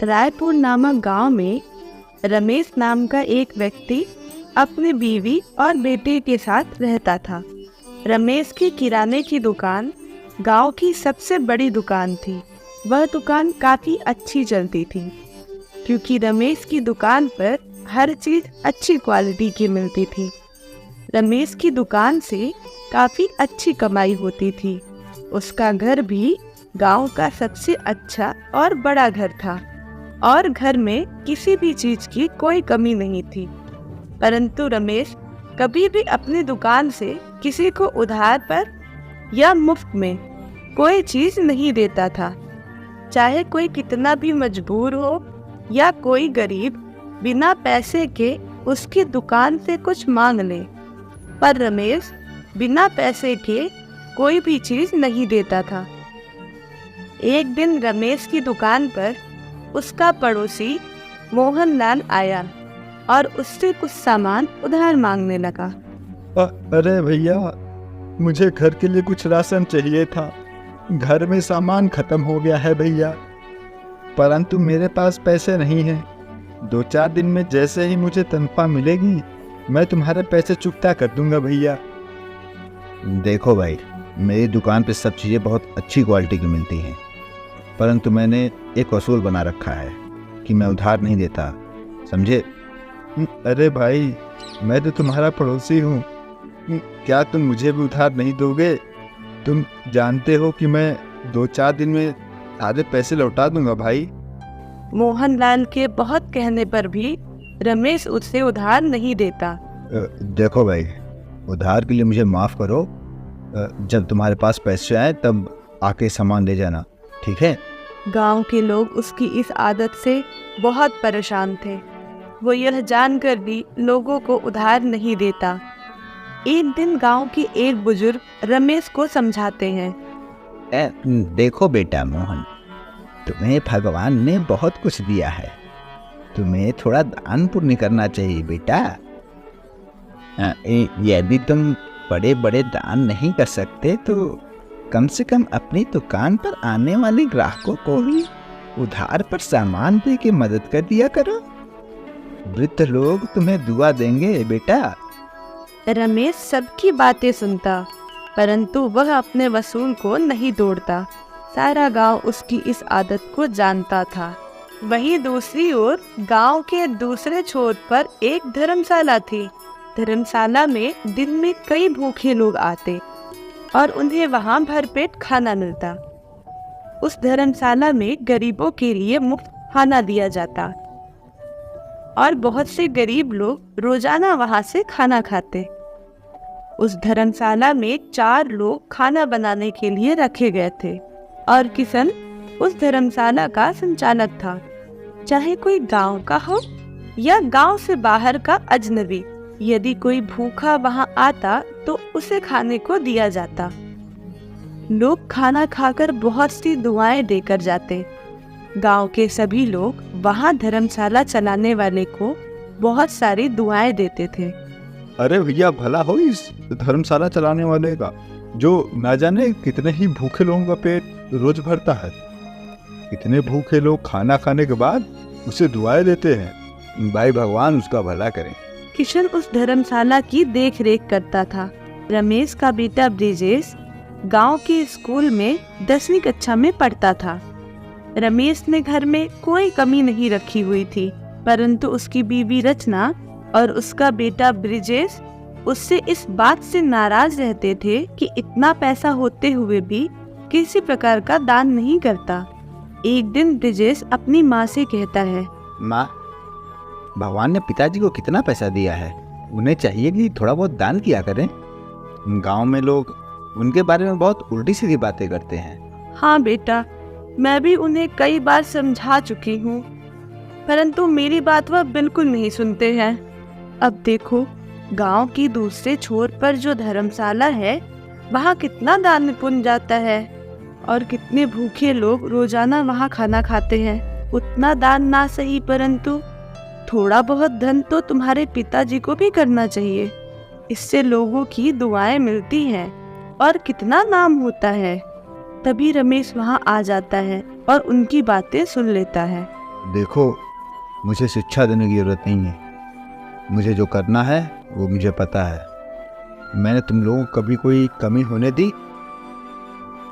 रायपुर नामक गांव में रमेश नाम का एक व्यक्ति अपनी बीवी और बेटे के साथ रहता था। रमेश की किराने की दुकान गांव की सबसे बड़ी दुकान थी। वह दुकान काफ़ी अच्छी चलती थी क्योंकि रमेश की दुकान पर हर चीज़ अच्छी क्वालिटी की मिलती थी। रमेश की दुकान से काफ़ी अच्छी कमाई होती थी। उसका घर भी गांव का सबसे अच्छा और बड़ा घर था और घर में किसी भी चीज़ की कोई कमी नहीं थी। परंतु रमेश कभी भी अपनी दुकान से किसी को उधार पर या मुफ्त में कोई चीज़ नहीं देता था। चाहे कोई कितना भी मजबूर हो या कोई गरीब बिना पैसे के उसकी दुकान से कुछ मांग ले, पर रमेश बिना पैसे के कोई भी चीज़ नहीं देता था। एक दिन रमेश की दुकान पर उसका पड़ोसी मोहनलाल आया और उससे कुछ सामान उधार मांगने लगा। अरे भैया, मुझे घर के लिए कुछ राशन चाहिए था। घर में सामान खत्म हो गया है भैया, परंतु मेरे पास पैसे नहीं हैं। 2-4 दिन में जैसे ही मुझे तनख्वाह मिलेगी मैं तुम्हारे पैसे चुकता कर दूंगा भैया। देखो भाई, मेरी दुकान पे सब चीज़ें बहुत अच्छी क्वालिटी की मिलती हैं, परंतु मैंने एक असूल बना रखा है कि मैं उधार नहीं देता, समझे? अरे भाई, मैं तो तुम्हारा पड़ोसी हूँ, क्या तुम मुझे भी उधार नहीं दोगे? तुम जानते हो कि मैं 2-4 दिन में सारे पैसे लौटा दूंगा भाई। मोहनलाल के बहुत कहने पर भी रमेश उससे उधार नहीं देता। देखो भाई, उधार के लिए मुझे माफ़ करो। जब तुम्हारे पास पैसे आए तब आके सामान ले जाना, ठीक है? गांव के लोग उसकी इस आदत से बहुत परेशान थे। वो यह जानकर भी लोगों को उधार नहीं देता। एक दिन गांव के एक बुजुर्ग रमेश को समझाते हैं। देखो बेटा मोहन, तुम्हें भगवान ने बहुत कुछ दिया है, तुम्हें थोड़ा दान पुण्य करना चाहिए बेटा। यदि तुम बड़े बड़े दान नहीं कर सकते तो कम से कम अपनी दुकान पर आने वाले ग्राहकों को ही उधार पर सामान दे के मदद कर दिया करो। वृद्ध लोग तुम्हें दुआ देंगे बेटा। रमेश सबकी बातें सुनता, परंतु वह अपने वसूल को नहीं तोड़ता। सारा गांव उसकी इस आदत को जानता था। वहीं दूसरी ओर गांव के दूसरे छोर पर एक धर्मशाला थी। धर्मशाला में दिन में कई भूखे लोग आते और उन्हें वहां भरपेट खाना मिलता। उस धर्मशाला में गरीबों के लिए मुफ्त खाना दिया जाता और बहुत से गरीब लोग रोजाना वहां से खाना खाते। उस धर्मशाला में 4 लोग खाना बनाने के लिए रखे गए थे और किशन उस धर्मशाला का संचालक था। चाहे कोई गांव का हो या गांव से बाहर का अजनबी, यदि कोई भूखा वहां आता तो उसे खाने को दिया जाता। लोग खाना खाकर बहुत सी दुआएं देकर जाते। गांव के सभी लोग वहां धर्मशाला चलाने वाले को बहुत सारी दुआएं देते थे। अरे भैया, भला हो इस धर्मशाला चलाने वाले का, जो ना जाने कितने ही भूखे लोगों का पेट रोज भरता है। इतने भूखे लोग खाना खाने के बाद उसे दुआएं देते हैं। भाई भगवान उसका भला करे। किशन उस धर्मशाला की देख रेख करता था। रमेश का बेटा ब्रिजेश गांव के स्कूल में 10वीं कक्षा में पढ़ता था। रमेश ने घर में कोई कमी नहीं रखी हुई थी, परंतु उसकी बीवी रचना और उसका बेटा ब्रिजेश उससे इस बात से नाराज रहते थे कि इतना पैसा होते हुए भी किसी प्रकार का दान नहीं करता। एक दिन ब्रिजेश अपनी माँ से कहता है, माँ, भगवान ने पिताजी को कितना पैसा दिया है, उन्हें चाहिए कि थोड़ा बहुत दान किया करें। गांव में लोग उनके बारे में बहुत उल्टी सीधी बातें करते हैं। हाँ बेटा, मैं भी उन्हें कई बार समझा चुकी हूँ, परंतु मेरी बात वह बिल्कुल नहीं सुनते हैं। अब देखो, गांव की दूसरे छोर पर जो धर्मशाला है वहाँ कितना दान पुण्य जाता है और कितने भूखे लोग रोजाना वहाँ खाना खाते हैं। उतना दान ना सही, परंतु थोड़ा बहुत धन तो तुम्हारे पिताजी को भी करना चाहिए। इससे लोगों की दुआएं मिलती हैं और कितना नाम होता है। तभी रमेश वहाँ आ जाता है और उनकी बातें सुन लेता है। देखो, मुझे शिक्षा देने की ज़रूरत नहीं है। मुझे जो करना है वो मुझे पता है। मैंने तुम लोगों को कभी कोई कमी होने दी,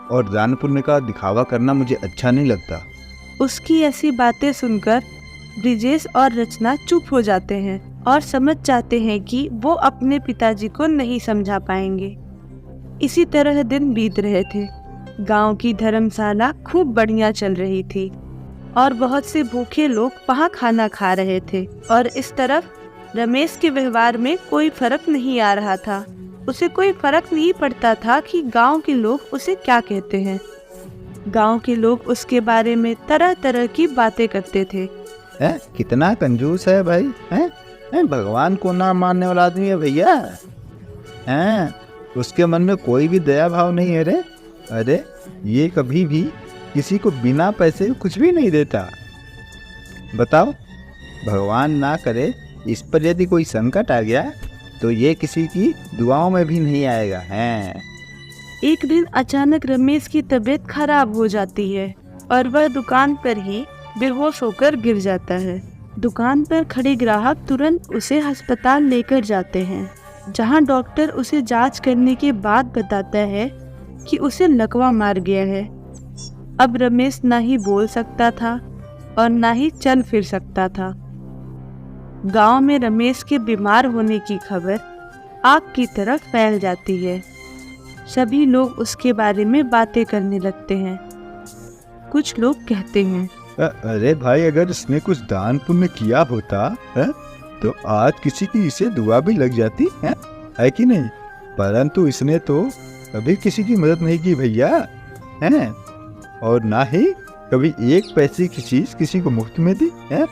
और दान पुण्य का दिखावा करना मुझे अच्छा नहीं लगता। उसकी ऐसी बातें सुनकर ब्रिजेश और रचना चुप हो जाते हैं और समझ जाते हैं कि वो अपने पिताजी को नहीं समझा पाएंगे। इसी तरह दिन बीत रहे थे। गांव की धर्मशाला खूब बढ़िया चल रही थी और बहुत से भूखे लोग वहाँ खाना खा रहे थे, और इस तरफ रमेश के व्यवहार में कोई फर्क नहीं आ रहा था। उसे कोई फर्क नहीं पड़ता था कि गांव के लोग उसे क्या कहते हैं। गांव के लोग उसके बारे में तरह तरह की बातें करते थे। कितना कंजूस है भाई, हैं? भगवान को ना मानने वाला आदमी है भैया। हैं? उसके मन में कोई भी दया भाव नहीं है रे। अरे ये कभी भी किसी को बिना पैसे कुछ भी नहीं देता। बताओ, भगवान ना करे इस पर यदि कोई संकट आ गया तो ये किसी की दुआओं में भी नहीं आएगा। हैं? एक दिन अचानक रमेश की तबीयत खराब हो जाती है और वह दुकान पर ही बेहोश होकर गिर जाता है। दुकान पर खड़े ग्राहक तुरंत उसे अस्पताल लेकर जाते हैं, जहां डॉक्टर उसे जांच करने के बाद बताता है कि उसे लकवा मार गया है। अब रमेश ना ही बोल सकता था और ना ही चल फिर सकता था। गांव में रमेश के बीमार होने की खबर आग की तरह फैल जाती है। सभी लोग उसके बारे में बातें करने लगते हैं। कुछ लोग कहते हैं, अरे भाई, अगर इसने कुछ दान पुण्य किया होता है तो आज किसी की इसे दुआ भी लग जाती है कि नहीं? परंतु इसने तो कभी किसी की मदद नहीं की भैया, है? और ना ही कभी एक पैसे की चीज किसी को मुफ्त में दी है।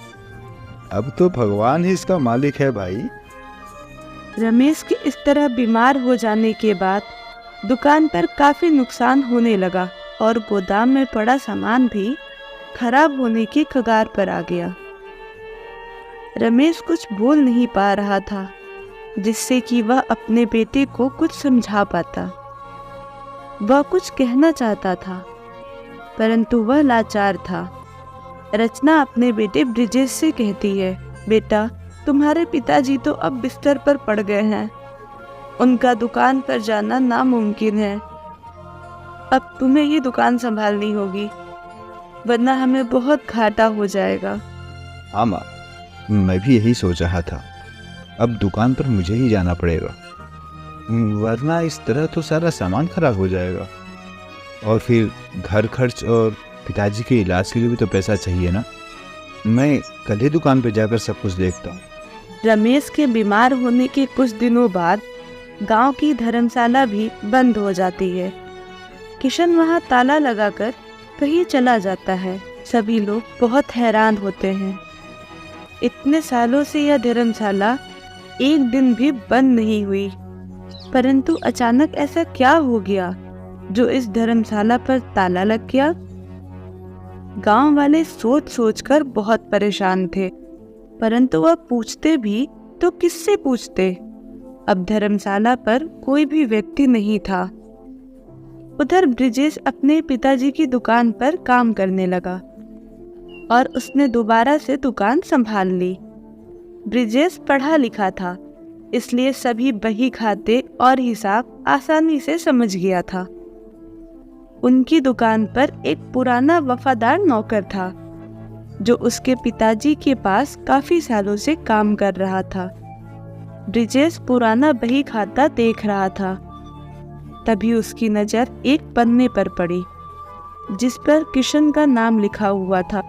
अब तो भगवान ही इसका मालिक है भाई। रमेश के इस तरह बीमार हो जाने के बाद दुकान पर काफी नुकसान होने लगा और गोदाम में पड़ा सामान भी खराब होने के कगार पर आ गया। रमेश कुछ बोल नहीं पा रहा था, जिससे कि वह अपने बेटे को कुछ समझा पाता। वह कुछ कहना चाहता था, परंतु वह लाचार था। रचना अपने बेटे ब्रिजेश से कहती है, बेटा, तुम्हारे पिताजी तो अब बिस्तर पर पड़ गए हैं। उनका दुकान पर जाना नामुमकिन है। अब तुम्हें ही दुकान संभालनी होगी, वरना हमें बहुत घाटा हो जाएगा। हाँ माँ, मैं भी यही सोच रहा था। अब दुकान पर मुझे ही जाना पड़ेगा, वरना इस तरह तो सारा सामान खराब हो जाएगा, और फिर घर खर्च और पिताजी के इलाज के लिए भी तो पैसा चाहिए ना। मैं कल ही दुकान पर जाकर सब कुछ देखता हूँ। रमेश के बीमार होने के कुछ दिनों बाद गांव की धर्मशाला भी बंद हो जाती है। किशन वहां ताला लगाकर कहीं चला जाता है। सभी लोग बहुत हैरान होते हैं। इतने सालों से यह धर्मशाला एक दिन भी बंद नहीं हुई, परंतु अचानक ऐसा क्या हो गया जो इस धर्मशाला पर ताला लग गया? गांव वाले सोच सोचकर बहुत परेशान थे, परंतु वह पूछते भी तो किससे पूछते? अब धर्मशाला पर कोई भी व्यक्ति नहीं था। उधर ब्रिजेश अपने पिताजी की दुकान पर काम करने लगा और उसने दोबारा से दुकान संभाल ली। ब्रिजेश पढ़ा लिखा था, इसलिए सभी बही खाते और हिसाब आसानी से समझ गया था। उनकी दुकान पर एक पुराना वफादार नौकर था, जो उसके पिताजी के पास काफी सालों से काम कर रहा था। ब्रिजेश पुराना बही खाता देख रहा था। तभी उसकी नज़र एक पन्ने पर पड़ी, जिस पर किशन का नाम लिखा हुआ था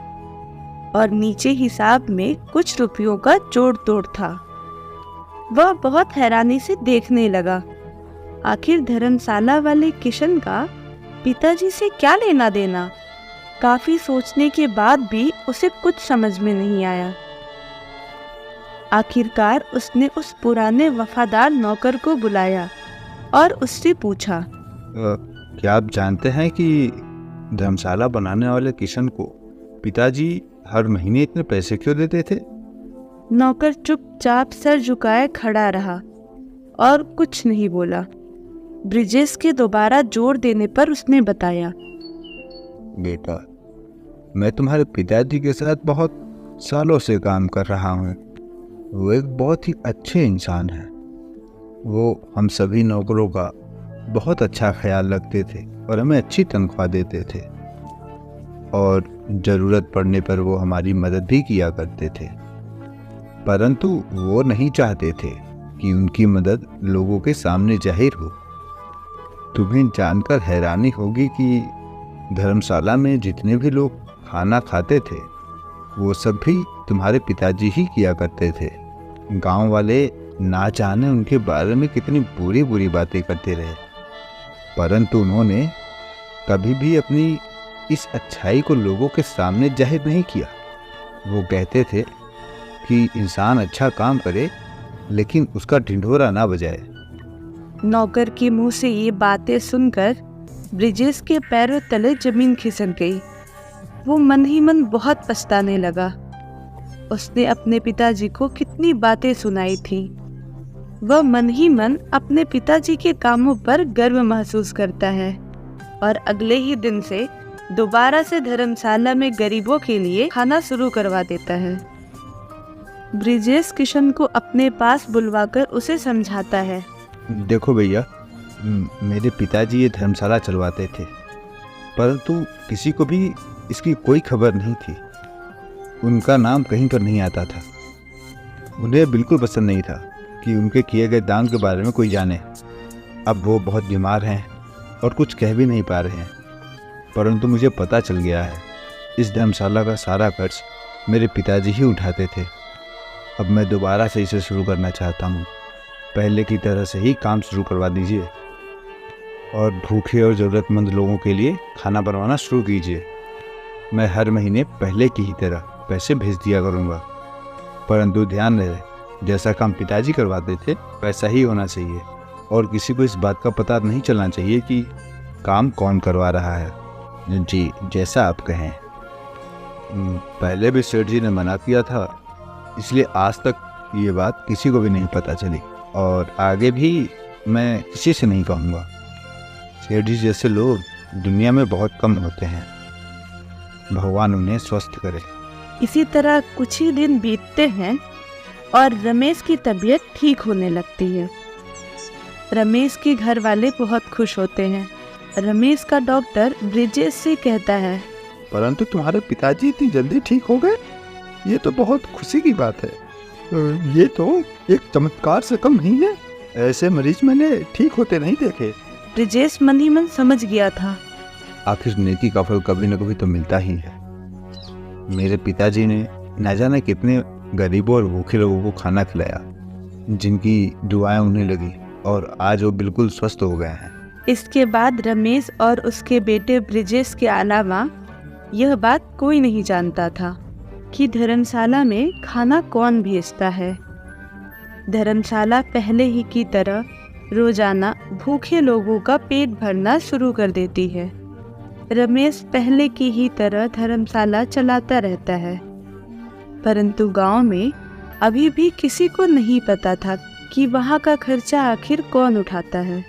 और नीचे हिसाब में कुछ रुपयों का जोड़ तोड़ था। वह बहुत हैरानी से देखने लगा। आखिर धर्मशाला वाले किशन का पिताजी से क्या लेना देना? काफी सोचने के बाद भी उसे कुछ समझ में नहीं आया। आखिरकार उसने उस पुराने वफादार नौकर को बुलाया और उससे पूछा, क्या आप जानते हैं कि धर्मशाला बनाने वाले किशन को पिताजी हर महीने इतने पैसे क्यों देते थे? नौकर चुपचाप सर झुकाए खड़ा रहा और कुछ नहीं बोला। ब्रिजेश के दोबारा जोर देने पर उसने बताया, बेटा, मैं तुम्हारे पिताजी के साथ बहुत सालों से काम कर रहा हूँ। वो एक बहुत ही अच्छे इंसान हैं। वो हम सभी नौकरों का बहुत अच्छा ख्याल रखते थे और हमें अच्छी तनख्वाह देते थे, और ज़रूरत पड़ने पर वो हमारी मदद भी किया करते थे। परंतु वो नहीं चाहते थे कि उनकी मदद लोगों के सामने जाहिर हो। तुम्हें जानकर हैरानी होगी कि धर्मशाला में जितने भी लोग खाना खाते थे वो सब भी तुम्हारे पिताजी ही किया करते थे। गांव वाले ना जाने उनके बारे में कितनी बुरी बुरी बातें करते रहे, परंतु उन्होंने कभी भी अपनी इस अच्छाई को लोगों के सामने जाहिर नहीं किया। वो कहते थे कि इंसान अच्छा काम करे लेकिन उसका ढिंढोरा ना बजाए। नौकर के मुंह से ये बातें सुनकर ब्रिजेश के पैरों तले जमीन खिसक गई। वो मन ही मन बहुत पछताने लगा। उसने अपने पिताजी को कितनी बातें सुनाई थी। वह मन ही मन अपने पिताजी के कामों पर गर्व महसूस करता है और अगले ही दिन से दोबारा से धर्मशाला में गरीबों के लिए खाना शुरू करवा देता है। ब्रिजेश किशन को अपने पास बुलवाकर उसे समझाता है। देखो भैया, मेरे पिताजी ये धर्मशाला चलवाते थे, परंतु किसी को भी इसकी कोई खबर नहीं थी। उनका नाम कहीं पर नहीं आता था। उन्हें बिल्कुल पसंद नहीं था कि उनके किए गए दान के बारे में कोई जाने। अब वो बहुत बीमार हैं और कुछ कह भी नहीं पा रहे हैं, परंतु मुझे पता चल गया है इस धर्मशाला का सारा खर्च मेरे पिताजी ही उठाते थे। अब मैं दोबारा से इसे शुरू करना चाहता हूँ। पहले की तरह से ही काम शुरू करवा दीजिए और भूखे और ज़रूरतमंद लोगों के लिए खाना बनवाना शुरू कीजिए। मैं हर महीने पहले की ही तरह पैसे भेज दिया करूँगा, परंतु ध्यान रहे जैसा काम पिताजी करवाते थे वैसा ही होना चाहिए, और किसी को इस बात का पता नहीं चलना चाहिए कि काम कौन करवा रहा है। जी, जैसा आप कहें। पहले भी सेठ जी ने मना किया था, इसलिए आज तक ये बात किसी को भी नहीं पता चली, और आगे भी मैं किसी से नहीं कहूँगा। सेठ जी जैसे लोग दुनिया में बहुत कम होते हैं। भगवान उन्हें स्वस्थ करे। इसी तरह कुछ ही दिन बीतते हैं और रमेश की तबीयत ठीक होने लगती है। रमेश के घर वाले बहुत खुश होते हैं। रमेश का डॉक्टर ब्रिजेश से कहता है, परंतु तुम्हारे पिताजी इतनी जल्दी ठीक हो गए, ये तो बहुत खुशी की बात है। ये तो एक चमत्कार से कम नहीं है। ऐसे मरीज मैंने ठीक होते नहीं देखे। ब्रिजेश मन ही मन समझ गया था। आखिर नेकी का फल कभी न कभी तो मिलता ही है। मेरे पिताजी ने न जाने कितने गरीबों और भूखे लोगों को खाना खिलाया, जिनकी दुआएं उन्हें लगी, और आज वो बिल्कुल स्वस्थ हो गए हैं। इसके बाद रमेश और उसके बेटे ब्रिजेश के अलावा यह बात कोई नहीं जानता था कि धर्मशाला में खाना कौन भेजता है। धर्मशाला पहले ही की तरह रोजाना भूखे लोगों का पेट भरना शुरू कर देती है। रमेश पहले की ही तरह धर्मशाला चलाता रहता है, परंतु गांव में अभी भी किसी को नहीं पता था कि वहां का खर्चा आखिर कौन उठाता है।